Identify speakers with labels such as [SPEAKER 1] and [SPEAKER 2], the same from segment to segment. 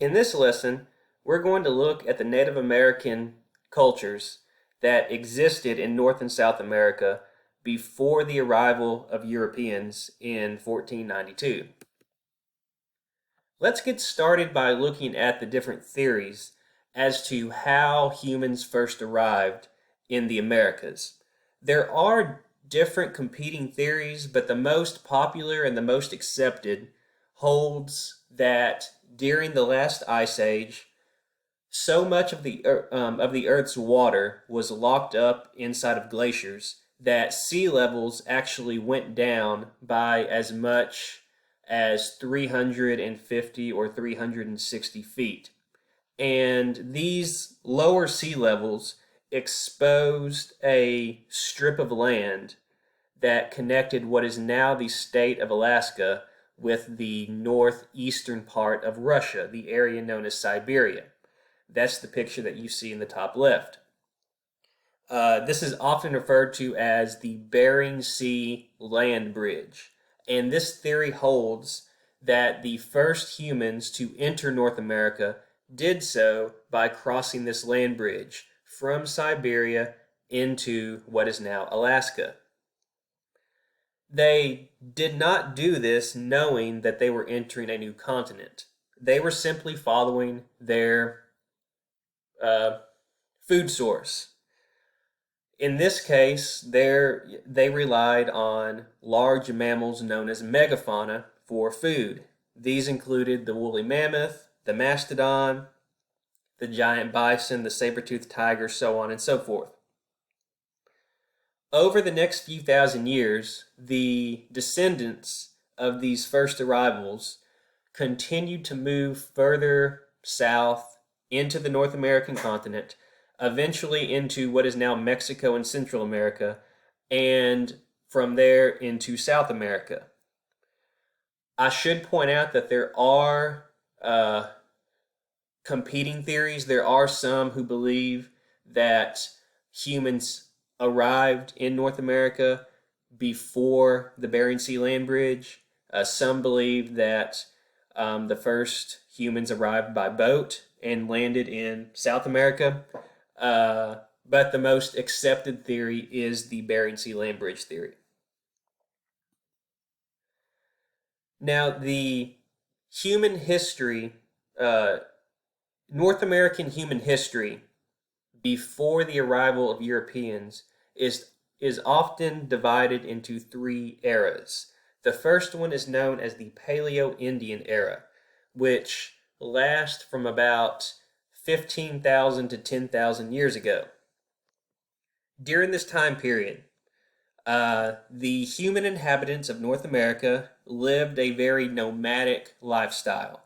[SPEAKER 1] In this lesson, we're going to look at the Native American cultures that existed in North and South America before the arrival of Europeans in 1492. Let's get started by looking at the different theories as to how humans first arrived in the Americas. There are different competing theories, but the most popular and the most accepted holds that during the last ice age, so much of the Earth's water was locked up inside of glaciers that sea levels actually went down by as much as 350 or 360 feet. And these lower sea levels exposed a strip of land that connected what is now the state of Alaska with the northeastern part of Russia, the area known as Siberia. That's the picture that you see in the top left. This is often referred to as the Bering Sea Land Bridge. And this theory holds that the first humans to enter North America did so by crossing this land bridge from Siberia into what is now Alaska. They did not do this knowing that they were entering a new continent. They were simply following their food source. In this case, they relied on large mammals known as megafauna for food. These included the woolly mammoth, the mastodon, the giant bison, the saber-toothed tiger, so on and so forth. Over the next few thousand years, the descendants of these first arrivals continued to move further south into the North American continent, eventually into what is now Mexico and Central America, and from there into South America. I should point out that there are competing theories. There are some who believe that humans arrived in North America before the Bering Sea Land Bridge. Some believe that the first humans arrived by boat and landed in South America. But the most accepted theory is the Bering Sea Land Bridge theory. Now, the human history, North American human history before the arrival of Europeans is often divided into three eras. The first one is known as the Paleo-Indian era, which lasts from about 15,000 to 10,000 years ago. During this time period, the human inhabitants of North America lived a very nomadic lifestyle.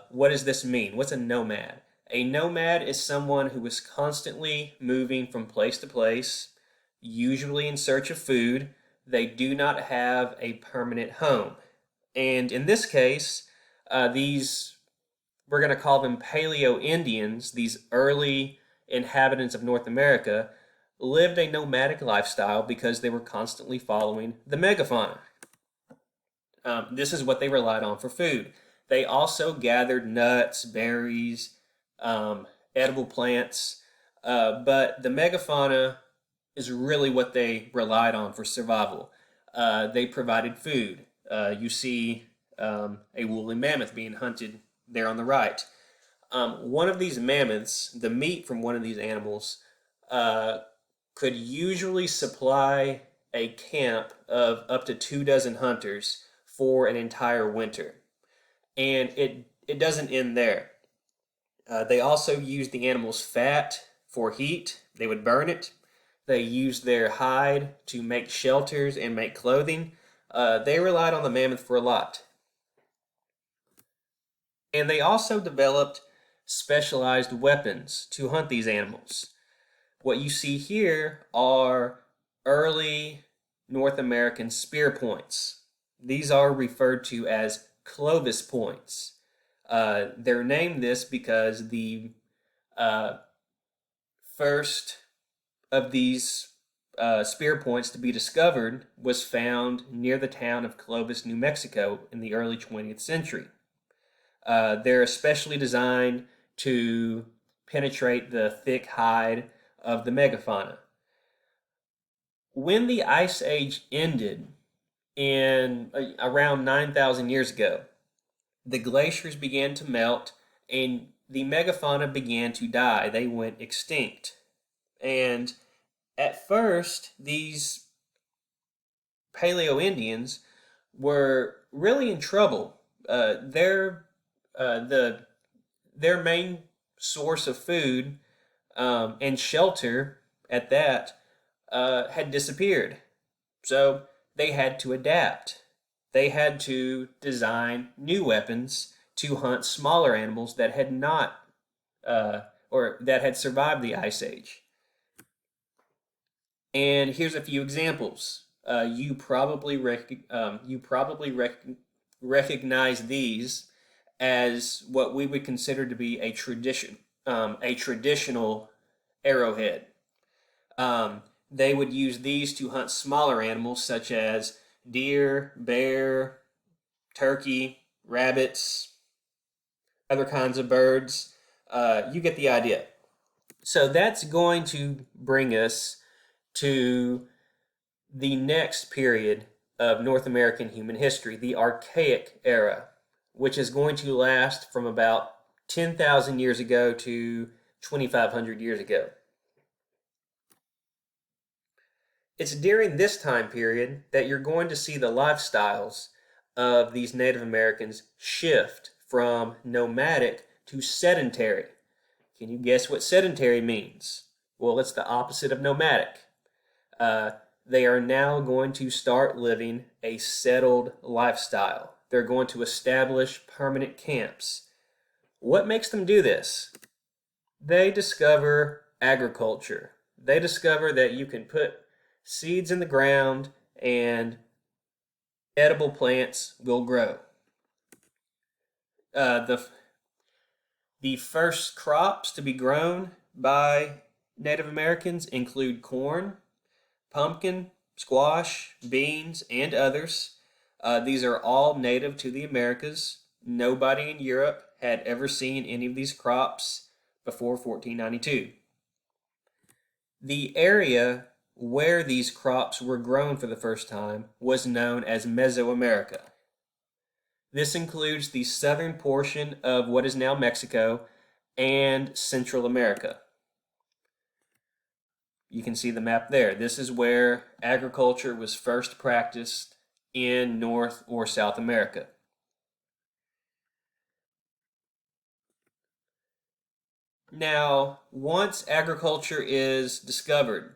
[SPEAKER 1] What does this mean? What's a nomad? A nomad is someone who is constantly moving from place to place, usually in search of food. They do not have a permanent home. And in this case, we're going to call them Paleo-Indians, these early inhabitants of North America, lived a nomadic lifestyle because they were constantly following the megafauna. This is what they relied on for food. They also gathered nuts, berries, edible plants, but the megafauna is really what they relied on for survival. They provided food. You see a woolly mammoth being hunted there on the right. One of these mammoths, the meat from one of these animals, could usually supply a camp of up to 24 hunters for an entire winter. And it doesn't end there. They also used the animal's fat for heat. They would burn it. They used their hide to make shelters and make clothing. They relied on the mammoth for a lot. And they also developed specialized weapons to hunt these animals. What you see here are early North American spear points. These are referred to as Clovis points. They're named this because the first of these spear points to be discovered was found near the town of Clovis, New Mexico in the early 20th century. They're especially designed to penetrate the thick hide of the megafauna. When the Ice Age ended in around 9,000 years ago, the glaciers began to melt and the megafauna began to die. They went extinct. And at first, these Paleo Indians were really in trouble. Their main source of food and shelter at that had disappeared. So they had to adapt. They had to design new weapons to hunt smaller animals that had not or that had survived the Ice Age. And here's a few examples. You probably recognize these as what we would consider to be a traditional arrowhead. They would use these to hunt smaller animals such as deer, bear, turkey, rabbits, other kinds of birds. You get the idea. So that's going to bring us to the next period of North American human history, the Archaic era, which is going to last from about 10,000 years ago to 2,500 years ago. It's during this time period that you're going to see the lifestyles of these Native Americans shift from nomadic to sedentary. Can you guess what sedentary means? Well, it's the opposite of nomadic. They are now going to start living a settled lifestyle. They're going to establish permanent camps. What makes them do this? They discover agriculture. They discover that you can put seeds in the ground and edible plants will grow. The first crops to be grown by Native Americans include corn, pumpkin, squash, beans, and others. These are all native to the Americas. Nobody in Europe had ever seen any of these crops before 1492. The area where these crops were grown for the first time was known as Mesoamerica. This includes the southern portion of what is now Mexico and Central America. You can see the map there. This is where agriculture was first practiced in North or South America. Now, once agriculture is discovered,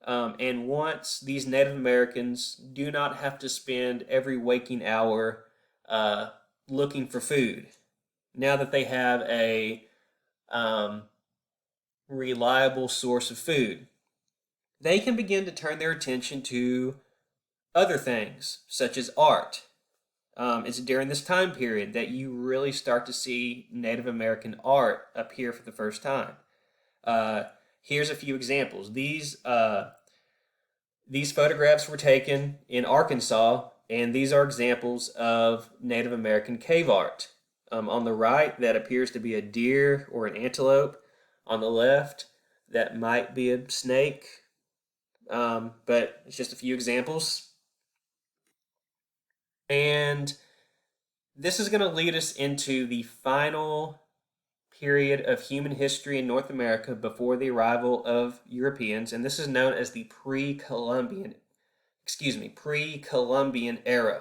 [SPEAKER 1] and once these Native Americans do not have to spend every waking hour looking for food, now that they have a reliable source of food, they can begin to turn their attention to other things, such as art. It's during this time period that you really start to see Native American art appear for the first time. Here's a few examples. These photographs were taken in Arkansas, and these are examples of Native American cave art. On the right, that appears to be a deer or an antelope. On the left, that might be a snake, but it's just a few examples. And this is going to lead us into the final period of human history in North America before the arrival of Europeans, and this is known as the pre-Columbian era.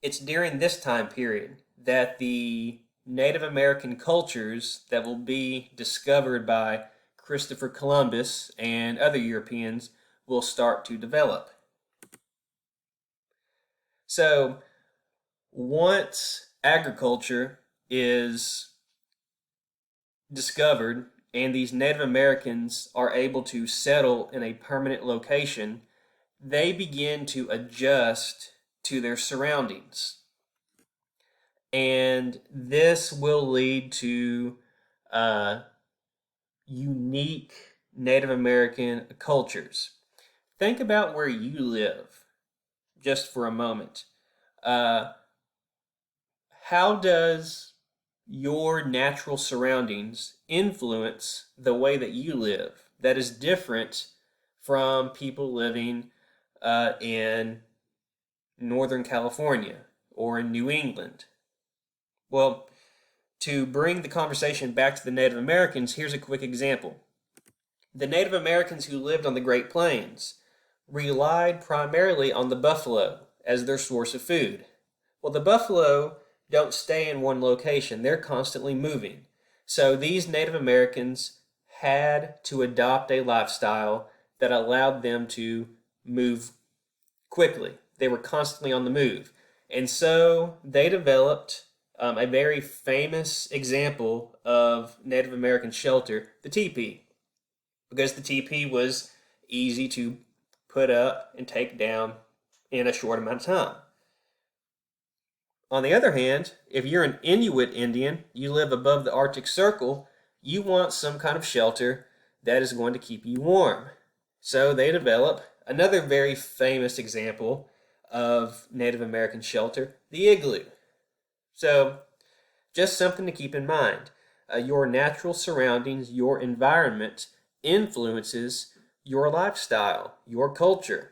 [SPEAKER 1] It's during this time period that the Native American cultures that will be discovered by Christopher Columbus and other Europeans will start to develop. So, once agriculture is discovered and these Native Americans are able to settle in a permanent location, they begin to adjust to their surroundings. And this will lead to unique Native American cultures. Think about where you live just for a moment. How does your natural surroundings influence the way that you live that is different from people living in Northern California or in New England? Well, to bring the conversation back to the Native Americans, here's a quick example. The Native Americans who lived on the Great Plains relied primarily on the buffalo as their source of food. Well, the buffalo don't stay in one location, they're constantly moving. So these Native Americans had to adopt a lifestyle that allowed them to move quickly. They were constantly on the move. And so they developed a very famous example of Native American shelter, the teepee, because the teepee was easy to put up and take down in a short amount of time. On the other hand, if you're an Inuit Indian, you live above the Arctic Circle, you want some kind of shelter that is going to keep you warm. So they develop another very famous example of Native American shelter, the igloo. So just something to keep in mind. Your natural surroundings, your environment influences your lifestyle, your culture.